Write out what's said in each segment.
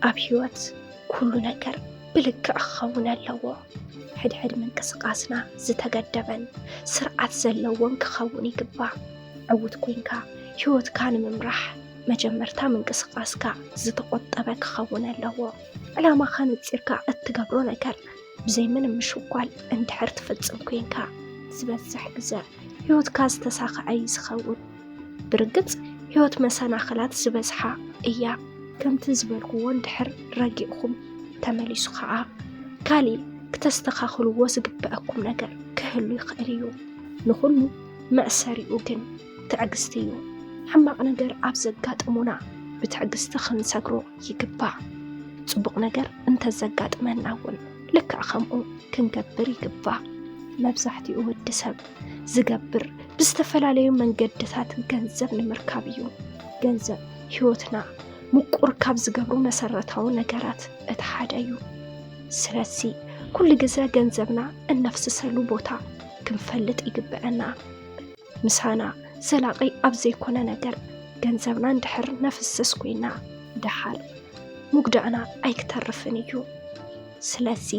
ኣብ ህይወት ኩሉ ነገር ብልክዕ ክኸውን ኣለዎ። ሕድሕድ ምንቅስቃስና ዝተገደበን ስርዓት ዘለዎን ክኸውን ይግባእ። ዕውት ኮይንካ ህይወትካ ንምምራሕ መጀመርታ ምንቅስቃስካ ዝተቆጠበ ክኸውን ኣለዎ። ዕላማኻ ንፂርካ እትገብሮ ነገር ብዘይ ምንም ምሽኳል እንድሕር ትፍጽም ኮይንካ ዝበዝሕ ግዜ ህይወትካ ዝተሳኽዐ ዝኸውን። ብርግጽ ህይወት መሰናኽላት ዝበዝሓ እያ። ከምቲ ዝበልክዎ እንድሕር ረጊዕኩም ተመሊሱ ከዓ ካሊእ ክተስተኻኽልዎ ዝግበአኩም ነገር ክህሉ ይኽእል እዩ። ንኹሉ መእሰሪኡ ግን ትዕግስቲ እዩ። ሕማቕ ነገር ኣብ ዘጋጥሙና ብትዕግስቲ ክንሰግሮ ይግባእ። ጽቡቕ ነገር እንተዘጋጥመና እውን ልክዕ ከምኡ ክንገብር ይግባእ። መብዛሕትኡ ወዲ ሰብ ዝገብር ብዝተፈላለዩ መንገድታት ገንዘብ ንምርካብ እዩ። ገንዘብ ህይወትና ምቁር ካብ ዝገብሩ መሰረታዊ ነገራት እቲ ሓደ እዩ። ስለዚ ኩሉ ግዜ ገንዘብና እነፍስሰሉ ቦታ ክንፈልጥ ይግበአና። ምሳና ዘላቂ ኣብ ዘይኮነ ነገር ገንዘብና እንድሕር ነፍስስ ኮይና ድሓር ሙግዳእና ኣይክተርፍን እዩ። ስለዚ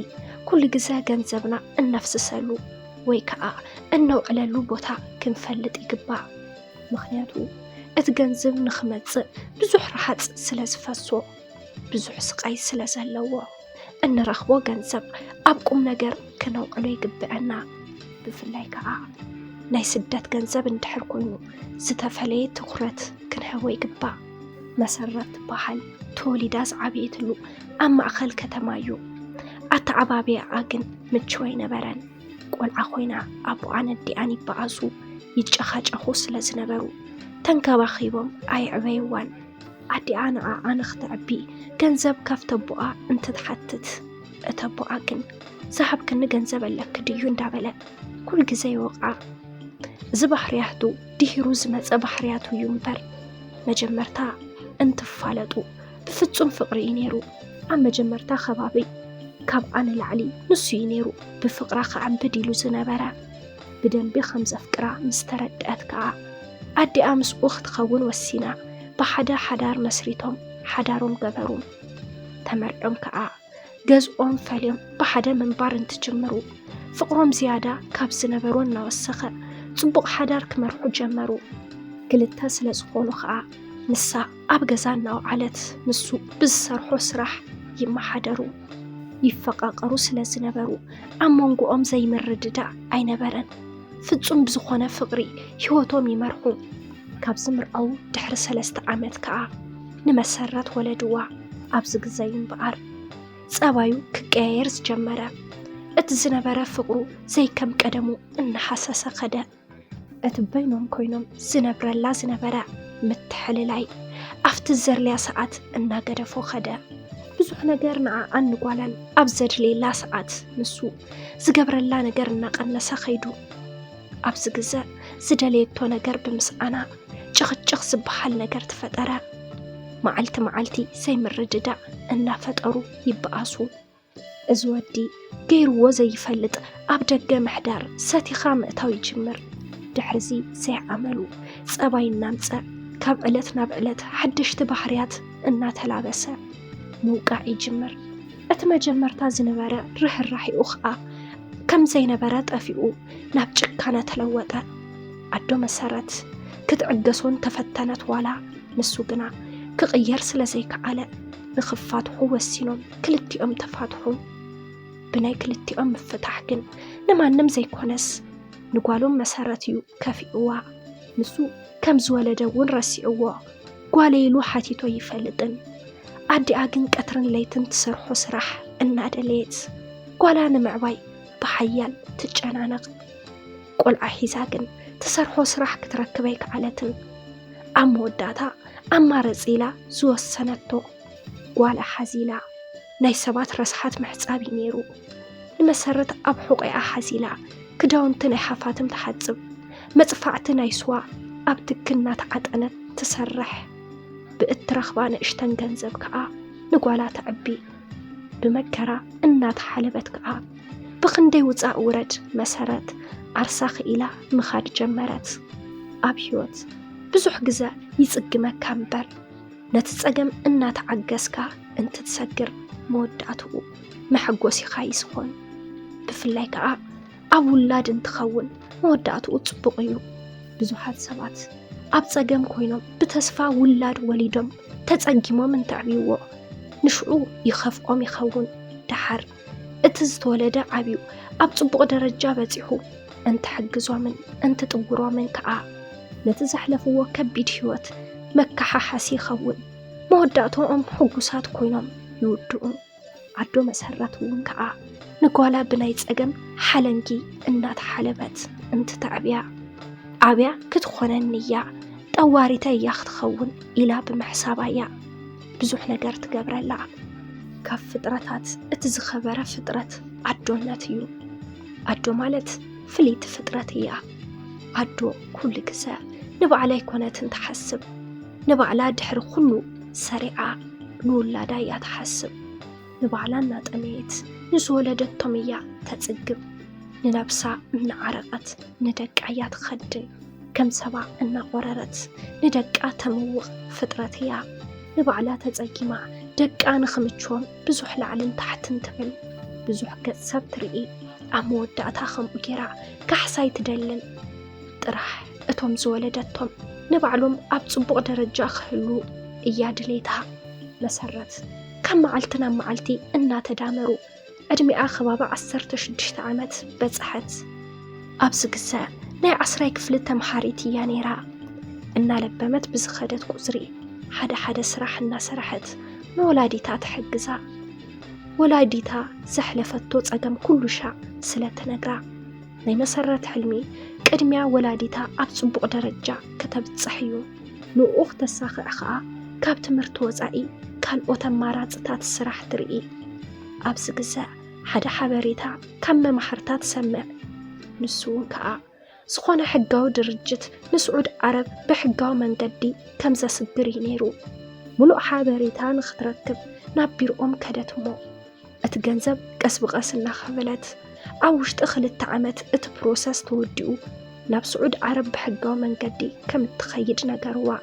ኩሉ ግዜ ገንዘብና እነፍስሰሉ ወይ ከዓ እነውዕለሉ ቦታ ክንፈልጥ ይግባእ። ምክንያቱ እቲ ገንዘብ ንኽመጽእ ብዙሕ ረሓፅ ስለ ዝፈሶ ብዙሕ ስቃይ ስለ ዘለዎ እንረኽቦ ገንዘብ ኣብ ቁም ነገር ክነውዕሎ ይግብአና። ብፍላይ ከዓ ናይ ስደት ገንዘብ እንድሕር ኮይኑ ዝተፈለየ ትኩረት ክንህቦ ይግባእ። መሰረት ትበሃል ተወሊዳ ዝዓበየትሉ ኣብ ማእኸል ከተማ እዩ። ኣተዓባብያኣ ግን ምችው ኣይነበረን። ቆልዓ ኮይና ኣቦኣን ኣዲኣን ይበኣሱ ይጨኻጨኹ ስለ ዝነበሩ ተንከባኺቦም ኣይዕበይዋን። ኣዲኣ ንዓኣ ንኽትዕቢ ገንዘብ ካብቲ ኣቦኣ እንትትሓትት እቲ ኣቦኣ ግን ዝሃብክኒ ገንዘብ ኣለክ ድዩ እንዳበለ ኩሉ ግዜ ይወቕዓ። እዚ ባህርያቱ ድሂሩ ዝመፀ ባህርያቱ እዩ እምበር መጀመርታ እንትፋለጡ ብፍጹም ፍቕሪ እዩ ነይሩ። ኣብ መጀመርታ ከባቢ ካብ ኣነ ላዕሊ ንሱ እዩ ነይሩ ብፍቕራ ክዓብድ ኢሉ ዝነበረ። ብደንቢ ከም ዘፍቅራ ምስ ተረድአት ከዓ ኣዲኣ ምስኡ ክትኸውን ወሲና ብሓደ ሓዳር መስሪቶም ሓዳሮም ገበሩ። ተመርዖም ከዓ ገዝኦም ፈልዮም ብሓደ ምንባር እንትጅምሩ ፍቕሮም ዝያዳ ካብ ዝነበሮ እናወሰኸ ጽቡቕ ሓዳር ክመርሑ ጀመሩ። ክልተ ስለ ዝኾኑ ከዓ ንሳ ኣብ ገዛ እናውዓለት ንሱ ብዝሰርሖ ስራሕ ይመሓደሩ ይፈቃቀሩ ስለ ዝነበሩ ኣብ መንጎኦም ዘይምርድዳእ ኣይነበረን። ፍጹም ብዝኾነ ፍቕሪ ህይወቶም ይመርሑ። ካብ ዝምርዐው ድሕሪ 3 ዓመት ከዓ ንመሰረት ወለድዋ። ኣብዚ ግዜ እምበኣር ጸባዩ ክቀያየር ዝጀመረ። እቲ ዝነበረ ፍቕሩ ዘይከም ቀደሙ እናሓሰሰ ኸደ። እቲ በይኖም ኮይኖም ዝነብረላ ዝነበረ ምትሕልላይ ኣብቲ ዘርልያ ሰዓት እናገደፎ ኸደ። ብዙሕ ነገር ንዓኣን ንጓላን ኣብ ዘድልየላ ሰዓት ንሱ ዝገብረላ ነገር እናቐነሰ ኸይዱ። ኣብዚ ግዜ ዝደለየቶ ነገር ብምስኣና ጭኽጭኽ ዝበሃል ነገር ተፈጠረ። መዓልቲ መዓልቲ ዘይምርድዳእ እናፈጠሩ ይበኣሱ። እዚ ወዲ ገይርዎ ዘይፈልጥ ኣብ ደገ ምሕዳር ሰቲኻ ምእታው ይጅምር። ድሕርዚ ዘይዓመሉ ጸባይ እናምፀ ካብ ዕለት ናብ ዕለት ሓደሽቲ ባህርያት እናተላበሰ ምውቃዕ ይጅምር። እቲ መጀመርታ ዝነበረ ርህራሒኡ ከዓ ከም ዘይነበረ ጠፊኡ ናብ ጭካነ ተለወጠ። ኣዶ መሰረት ክትዕገሶን ተፈተነት ዋላ ንሱ ግና ክቕየር ስለ ዘይከኣለ ንኽፋትሑ ወሲኖም ክልቲኦም ተፋትሑ። ብናይ ክልቲኦም ምፍታሕ ግን ንማንም ዘይኮነስ ንጓሎም መሰረት እዩ ከፊእዋ። ንሱ ከም ዝወለደ እውን ረሲዕዎ ጓለይሉ ሓቲቶ ይፈልጥን። ኣዲኣ ግን ቀትርን ለይትን ትሰርሖ ስራሕ እናደለየት ጓላ ንምዕባይ ብሓያል ትጨናነቕ። ቆልዓ ሒዛ ግን ትሰርሖ ስራሕ ክትረክብ ኣይከኣለትን። ኣብ መወዳእታ ኣማረፂላ ዝወሰነቶ ጓላ ሓዚላ ናይ ሰባት ረስሓት መሕፃቢ ነይሩ። ንመሰረት ኣብ ሕቆኣ ሓዚላ ክዳውንቲ ናይ ሓፋትም ተሓፅብ መፅፋዕቲ ናይ ስዋ ኣብ ትክና ተዓጠነት ትሰርሕ። ብእትረኽባ ንእሽተን ገንዘብ ከዓ ንጓላ ተዕቢ። ብመከራ እናተሓለበት ከዓ ብኽንደይ ውፃእ ውረድ መሰረት ዓርሳ ክኢላ ምኻድ ጀመረት። ኣብ ህይወት ብዙሕ ግዜ ይጽግመካ እምበር نتسجم إن تعجزك أنت تسجر مودعته محجوسي خايسخون بفلايك أولاد انتخون مودعته تبقيو بزوحات سبات أبتسجم كوينم بتسفى ولاد وليدم تتسجموا من تعبيوه نشعو يخافقهم يخون دحر اتزتولد عبيو أبطبق درجة بتيحو أنت حجزوا من أنت تبوروا من نتزحلفوا كبيد هوت مكحة حسي خون مودعتهم حجوسات كوينم يودون عدو مسهراتهم نقولا بنايت أجم حلنجي إنات حلبت أنت تعبيا عبيا كتخون النية تواريتا ياخد خون إلى بمحسابايا بزوح نجار تقبر اللعب كف فطرتات اتزخبر فطرت عدو ناتيو عدو مالت فليت فطرتيا عدو كل كسا نبع علي كونت تحسب نبع على دحر كله سريعة نولا دايا تحسب نبع على ناتميت نزولدت توميا تتسقب ننبسا نعرقت ندق عيات خدن كم سبع قررت ندق تموغ فطرتيا نبع على تتسقيما دق نخمتشون بزوح لعلن تحت انتبل بزوح كتسب ترئي عمودعتا خم أجيرا كحساي تدلن طرح اتوم زولدتهم نبعلهم أبصبق درجة خلو إيادليتها مسرت كم معلتنا معلتي إنا تدامرو أدمي آخبابا 16 عامت بزحت أبس قساء ناي عصراي كفلتا محاريتي يانيرا إنا لبمت بزخدت قزري حدا سراح إنا سرحت نولاديتا تحقزا ولاديتا زحلفتو تسقم كل شا سلت نقرا ناي مسرت حلمي قدميا ولاديتا أبصبق درجة كتبت صحيو نو أخت الساخع خا كاب تمرت وزعي كان أوتمارات تات السراح ترئي أبس قزا حدا حبريتا كم محرتات سمع نسون كا سخونا حقاو درجت نسعود عرب بحقاو من قدي كم زا سقري نيرو ملو حبريتا نختركب نابير كدتمو اتجنزب قس بقاسنا خبلت عوشت أخلت تعمت اتبروسس توديو ناب سعود عرب بحقاو من قدي كم تخيج نقروا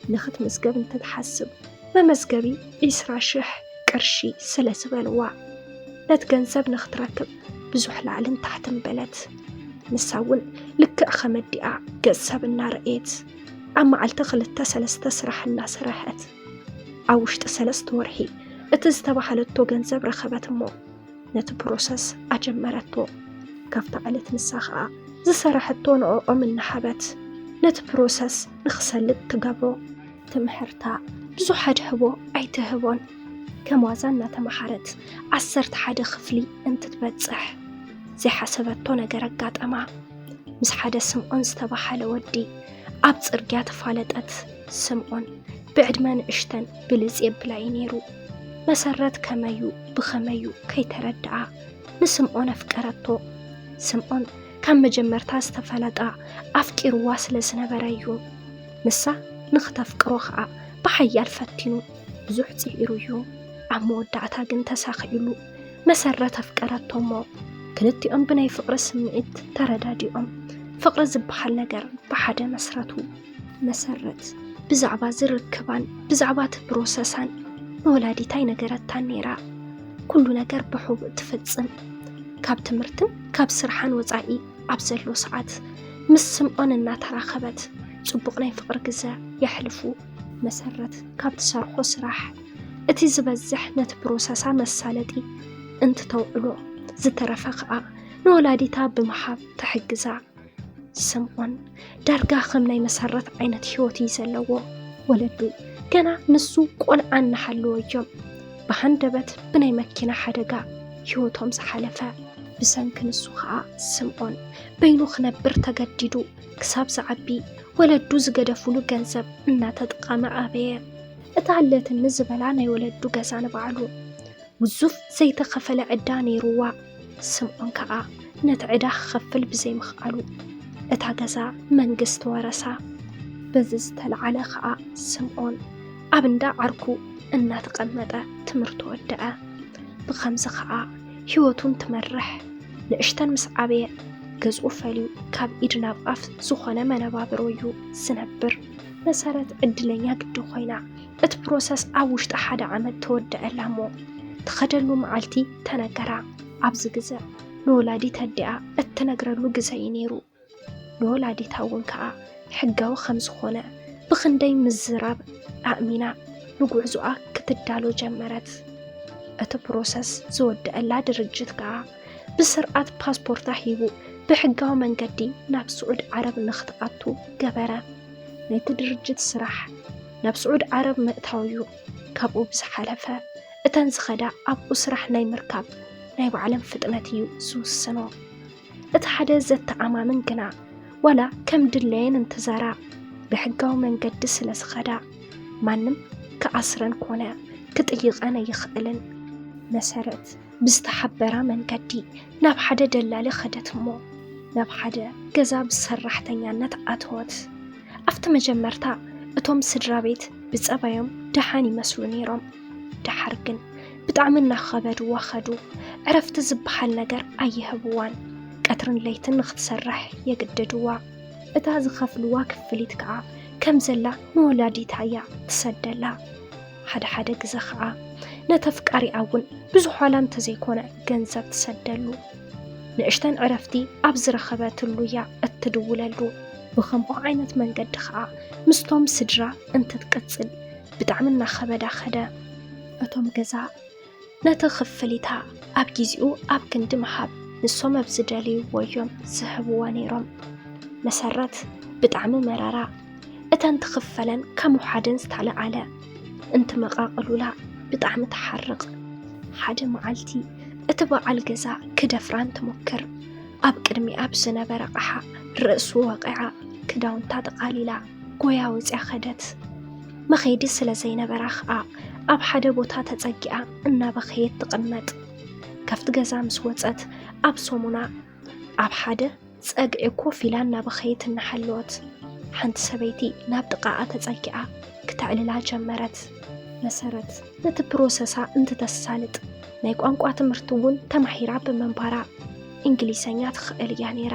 نخت مسقب انت تحسب ما مسقبي إسرا شح كرشي سلس بالوا نتجنزب نختركب بزوح لعلن تحت بلد نساون لك أخمدي قسب النار ايت أما علتخلت سلس تسرح الناس راحت عوشت سلس تورحي اتزتبحلتو جنزب رخبت مو نت بروسس أجمرتو كفت علت نساخة زسرحتو نعو من نحبت نت بروسس نخسلت تقبو تمحرتا بزو حد هبو أي تهبون كموازن تمحرت عسرت حد خفلي انت تبتصح زي حسبتو نقرقات أما مس حد سمعون استبحل ودي أبت إرقات فالتت سمعون بعد ما نعشتن بلزيب بلاينيرو مسرت كمايو بخمايو كي تردع نسمعون فكرتو سمعون كم مجمرتا استفلتا أفكر واصل سنبرايو مسا نختف كروخا بحيال فتنو بزوحتي إرويو عمو دعتا قنتا ساخيلو مسرت فكرتو مو كلتي أم بناي فقر سمعت تردادي أم فقر زبحال نقر بحدا مسرتو مسرت بزعبا زر الكبان بزعبات بروسسان ولاديتاي نقرت نيرا كل نقر بحب تفتصم كاب تمرتن كاب سرحان وزعي عبزلو ساعات مسمعون النا تراخبت صبقناي فقر قزا يحلفو مسرت كاب تسارخو سراح اتي زبزح نت بروسسا مسالتي انت توقلو زترفقا نولاديتا بمحاب تحقزا سمعون دارقا خمناي مسرت عينت حيوتي زلوو ولدو كنا نسو قلعان نحلو يوم بحندبت بناي مكينا حدقا حيوتهم زحلفا بسانك نسو خا سمعون بينو خنبر تقددو كساب زعبي ولدو زقدفولو جنزب انا تدقام عابير اتعلت النزبلاني ولدو قزان بعلو وزوف زي تخفل عداني روا سمعون كا نتعدا خفل بزي مخالو اتعقزا منقست ورسا بزز تلعلا خا سمعون أبندا عركو إنا تقمدا تمرتو ودعا بخمسة خا حيوتون تمرح نعشتن مسعبية ገዝኡ ፈልዩ ካብ ኢድ ናብ ኣፍ ዝኾነ መነባብሮ እዩ ዝነብር። መሰረት ዕድለኛ ግዲ ኮይና እቲ ፕሮሰስ ኣብ ውሽጢ 1 ዓመት ተወድአላ እሞ ትኸደሉ መዓልቲ ተነገራ። ኣብዚ ግዜ ንወላዲት ኣዲኣ እትነግረሉ ግዜ እዩ ነይሩ። ንወላዲታ እውን ከዓ ሕጋዊ ከም ዝኾነ ብክንደይ ምዝራብ ኣእሚና ንጉዕዞኣ ክትዳሎ ጀመረት። እቲ ፕሮሰስ ዝወድአላ ድርጅት ከዓ ብስርዓት ፓስፖርታ ሂቡ ብሕጋዊ መንገዲ ናብ ስዑድ ዓረብ ንኽትኣቱ ገበረ። ናይቲ ድርጅት ስራሕ ናብ ስዑድ ዓረብ ምእታውዩ ካብኡ ብዝሓለፈ እተን ዝኸዳ ኣብኡ ስራሕ ናይ ምርካብ ናይ ባዕለን ፍጥነት እዩ ዝውስኖ። እቲ ሓደ ዘተኣማምን ግና ወላ ከም ድለየን እንትዘራ ብሕጋዊ መንገዲ ስለ ዝኸዳ ማንም ክኣስረን ኮነ ክጥይቐን ኣይኽእልን። መሰረት ብዝተሓበራ መንገዲ ናብ ሓደ ደላሊ ኸደት እሞ ናብ ሓደ ገዛ ብሰራሕተኛነት ኣተወት። ኣብቲ መጀመርታ እቶም ስድራ ቤት ብፀባዮም ደሓን ይመስሉ ነይሮም። ድሓር ግን ብጣዕሚ እናኸበድዋ ኸዱ። ዕረፍቲ ዝበሃል ነገር ኣይህብዋን። ቀትርን ለይትን ንኽትሰርሕ የግድድዋ። እታ ዝኸፍልዋ ክፍሊት ከዓ ከም ዘላ ንወላዲታ እያ ትሰደላ። ሓደ ግዜ ከዓ ነተፍቃሪኣ እውን ብዙሕ ዋላ እንተዘይኮነ ገንዘብ ትሰደሉ። ንእሽተን ዕረፍቲ ኣብ ዝረኸበትሉ እያ እትድውለሉ። ብኸምኡ ዓይነት መንገዲ ከዓ ምስቶም ስድራ እንትትቅፅል ብጣዕሚ እናኸበዳ ኸደ። እቶም ገዛ ነቲ ክፍሊታ ኣብ ጊዜኡ ኣብ ክንዲ መሃብ ንሶም ኣብ ዝደልይዎ እዮም ዝህብዋ ነይሮም። መሰረት ብጣዕሚ መረራ እተን ትኽፈለን ከም ውሓድን ዝተለዓለ እንትመቓቕሉላ ብጣዕሚ ተሓርቕ። ሓደ መዓልቲ እቲ በዓል ገዛ ክደፍራን ትሞክር። ኣብ ቅድሚኣ ብዝነበረ ኣቕሓ ርእሱ ወቂዓ ክዳውንታ ተቓሊላ ጎያ ወፂያ ኸደት። መኸይዲ ስለ ዘይነበራ ከዓ ኣብ ሓደ ቦታ ተጸጊዓ እናበኸየት ትቕመጥ። ካብቲ ገዛ ምስ ወፀት ኣብ ሰሙና ኣብ ሓደ ፀግዒ ኮፍ ኢላ እናበኸየት እናሓለወት ሓንቲ ሰበይቲ ናብ ጥቓኣ ተጸጊዓ ክትዕልላ ጀመረት። መሰረት ነቲ ፕሮሰሳ እንትተሳልጥ ናይ ቋንቋ ትምህርቲ እውን ተማሂራ ብምንባራ እንግሊዘኛ ትኽእል እያ ነይራ።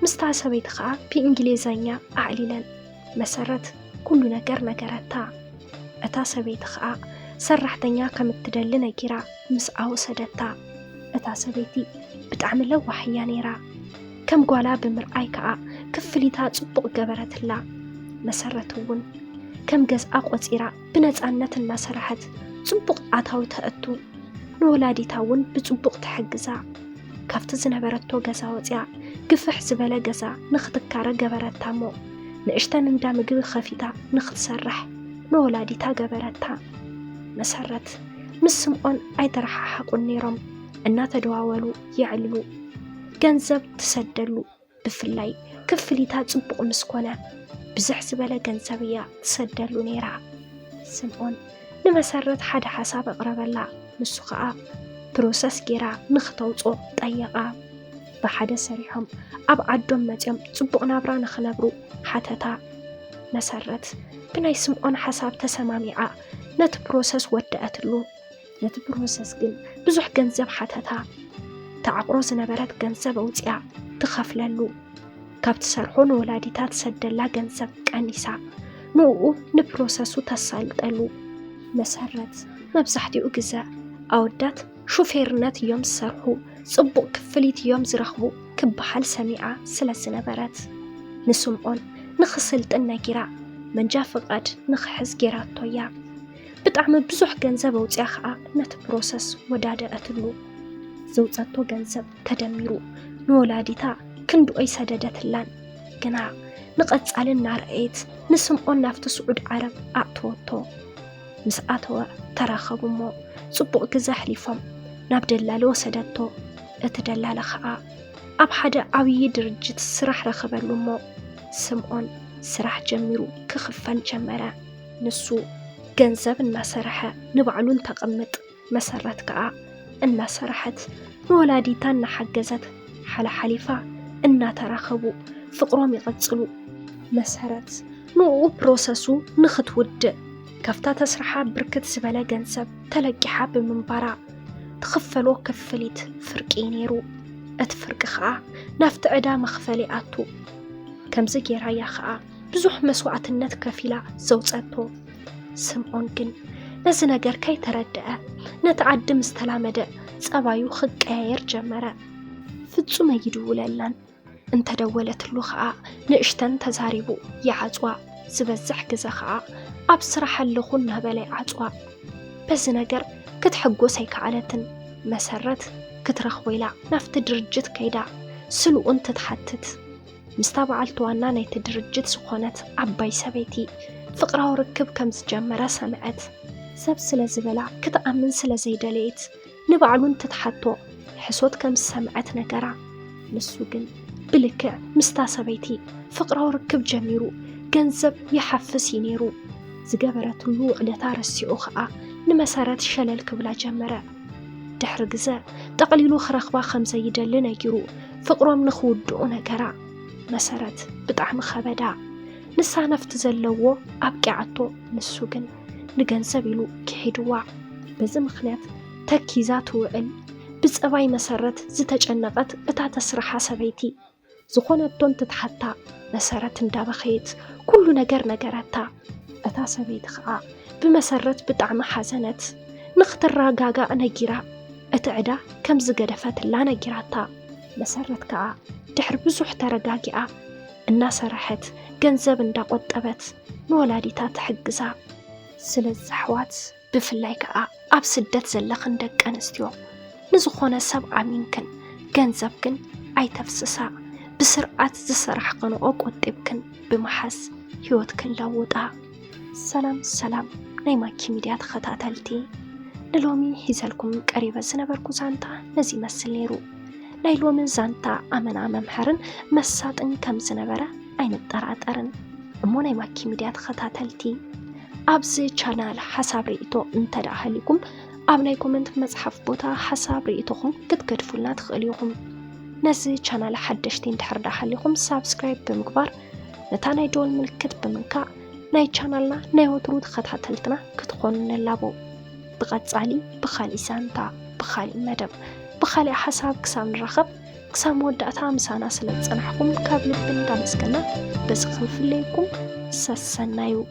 ምስታ ሰበይቲ ከዓ ብእንግሊዘኛ ኣዕሊለን መሰረት ኩሉ ነገር ነገረታ። እታ ሰበይቲ ከዓ ሰራሕተኛ ከም እትደሊ ነጊራ ምስኣ ወሰደታ። እታ ሰበይቲ ብጣዕሚ ለዋሕያ ነይራ። ከም ጓላ ብምርኣይ ከዓ ክፍሊታ ጽቡቕ ገበረትላ። መሰረት እውን ከም ገዝኣ ቆፂራ ብነፃነት እናሰርሐት ጽቡቕ ኣታዊ ተእቱ። ንወላዲታ እውን ብጽቡቕ ትሕግዛ። ካብቲ ዝነበረቶ ገዛ ወፂያ ግፍሕ ዝበለ ገዛ ንኽትካረ ገበረታ እሞ ንእሽተን እንዳ ምግቢ ኸፊታ ንኽትሰርሕ ንወላዲታ ገበረታ። መሰረት ምስ ስምዖን ኣይተረሓሓቁን ነይሮም። እናተደዋወሉ ይዕልሉ፣ ገንዘብ ትሰደሉ። ብፍላይ ክፍሊታ ጽቡቕ ምስ ኮነ ብዝሕ ዝበለ ገንዘብ እያ ትሰደሉ ነይራ። ስምዖን ንመሰረት ሓደ ሓሳብ ኣቕረበላ። ንሱ ከዓ ፕሮሰስ ጌራ ንኽተውፆ ጠየቓ። ብሓደ ሰሪሖም ኣብ ዓዶም መፅዮም ጽቡቕ ናብራ ንኽነብሩ ሓተታ። መሰረት ብናይ ስምዖን ሓሳብ ተሰማሚዓ ነቲ ፕሮሰስ ወድአትሉ። ነቲ ፕሮሰስ ግን ብዙሕ ገንዘብ ሓተታ። ተዓቑሮ ዝነበረት ገንዘብ ኣውፅያ ትኸፍለሉ። ካብ ትሰርሖ ንወላዲታ ትሰደላ ገንዘብ ቀኒሳ ንኡ ንፕሮሰሱ ተሳልጠሉ። መሰረት መብዛሕቲኡ ግዜ ኣወዳት ሹፌርነት እዮም ዝሰርሑ፣ ጽቡቕ ክፍሊት እዮም ዝረኽቡ ክበሃል ሰሚዓ ስለ ዝነበረት ንስምዖን ንኽስልጥን ነጊራ መንጃ ፍቓድ ንኽሕዝ ጌራቶ እያ። ብጣዕሚ ብዙሕ ገንዘብ ኣውፅያ ከዓ ነቲ ፕሮሰስ ወዳደአትሉ። ዘውፀቶ ገንዘብ ተደሚሩ ንወላዲታ ክንድኦይ ሰደደትላን። ግና ንቐጻልን ናርአየት ንስምዖን ናፍቲ ስዑድ ዓረብ ኣእተወቶ። ምስ ኣተወ ተራኸቡ እሞ ጽቡቕ ግዜ ሕሊፎም ናብ ደላሊ ወሰደቶ። እቲ ደላሊ ከዓ ኣብ ሓደ ዓብዪ ድርጅት ስራሕ ረኸበሉ እሞ ስምዖን ስራሕ ጀሚሩ ክኽፈል ጀመረ። ንሱ ገንዘብ እናሰርሐ ንባዕሉን ተቐምጥ፣ መሰረት ከዓ እናሰርሐት ንወላዲታ እናሓገዘት ሓላሓሊፋ እናተራኸቡ ፍቕሮም ይቕጽሉ። መሰረት ንኡ ፕሮሰሱ ንኽትውድእ ካብታ ተስራሓ ብርክት ዝበለ ገንዘብ ተለቂሓ ብምንባራ ትኽፈሎ ክፍሊት ፍርቂ ነይሩ። أتفرق خاء نافت عدا مخفلي أتو كم زي رايا خاء بزوح مسوعة النت كفيلة زوجته سمعون كن نزنا جر كي تردأ نتعدم استلامده صبايو خقاير جمرة ፍጹም ይድውለላን እንተደወለት ሉኸዓ ንእሽተን ተዛሪቡ ይዓጽዋ ዝበዝሕ ግዜ ኸዓ ኣብ ስራሕ ኣለኹ እናበለይ ዓጽዋ በዚ ነገር ክትሕጎስ ኣይከኣለትን መሰረት ክትረኽቦ ኢላ ናፍቲ ድርጅት ከይዳ ስልኡን ትትሓትት ምስታ በዓልቲ ዋና ናይቲ ድርጅት ዝኾነት ዓባይ ሰበይቲ ፍቕራዊ ርክብ ከም ዝጀመረ ሰምዐት ሰብ ስለ ዝበላ ክትኣምን ስለ ዘይደለየት ንባዕሉን ትትሓቶ حسود كم سمعت نجرة نسوجن بلكع مستعصبيتي فقرة وركب جميرو جنزب يحفز ينيرو زجبرت له على تارسي أخاء نمسارات شلل كبلا جمرة دحر جزاء تقليلو خرخبا خمسة يدلنا يجرو فقرة من خود ونجرة مسارات بطعم خبدا نسا نفتزلوه أبقعتو نسوجن نجنزبيلو كحدوا بزم خنات تكيزات وعل بصباي مسرت زتجنقت اتا تسرح سبيتي زخونتون تتحتا مسرت اندابخيت كل نجرتا اتا سبيت خا بمسرت بطعم حزنت نختر راغاغا نجيرا اتعدا كم زقدفت لا نجيراتا مسرت كا دحر بزح ترغاغيا እና ሰራحت ገንዘብ እንዳቆጠበት ንወላዲታ ትሕግዛ ስለዚ ኣሕዋት ብፍላይ ከዓ ኣብ ስደት ዘለኽን ደቂ ኣንስትዮ نزخون سب عمينكن جنزبكن أي تفسسا بسرعة زسرحكن وقدبكن بمحس هيوتكن لوضع سلام نايما كيميديات خطاتلتي نلومي هزالكم قريبا زنبركو زانتا نزي مسل نيرو نايلو من زانتا أمن محرن مساتن كم زنبرا أين الطراترن أمو نايما كيميديات خطاتلتي أبزي چانال حساب رئيتو انتدع هليكم أبناي كومنت مزحف بوتا حساب رئيتكم كتكتفولنا تخليكم نزي channel حدشتين تحردا حليكم سابسكرايب بمقبار نتاناي دول ملكت بمنكا ناي channelنا ناي وترود خطحتلتنا كتخون نلابو بغتزالي بخالي سانتا بخالي مدب بخالي حساب كسام نرخب كسام ودأتا مسانا سلت صنحكم كابلب بندا مسكنا بس خلف ليكم سسنايو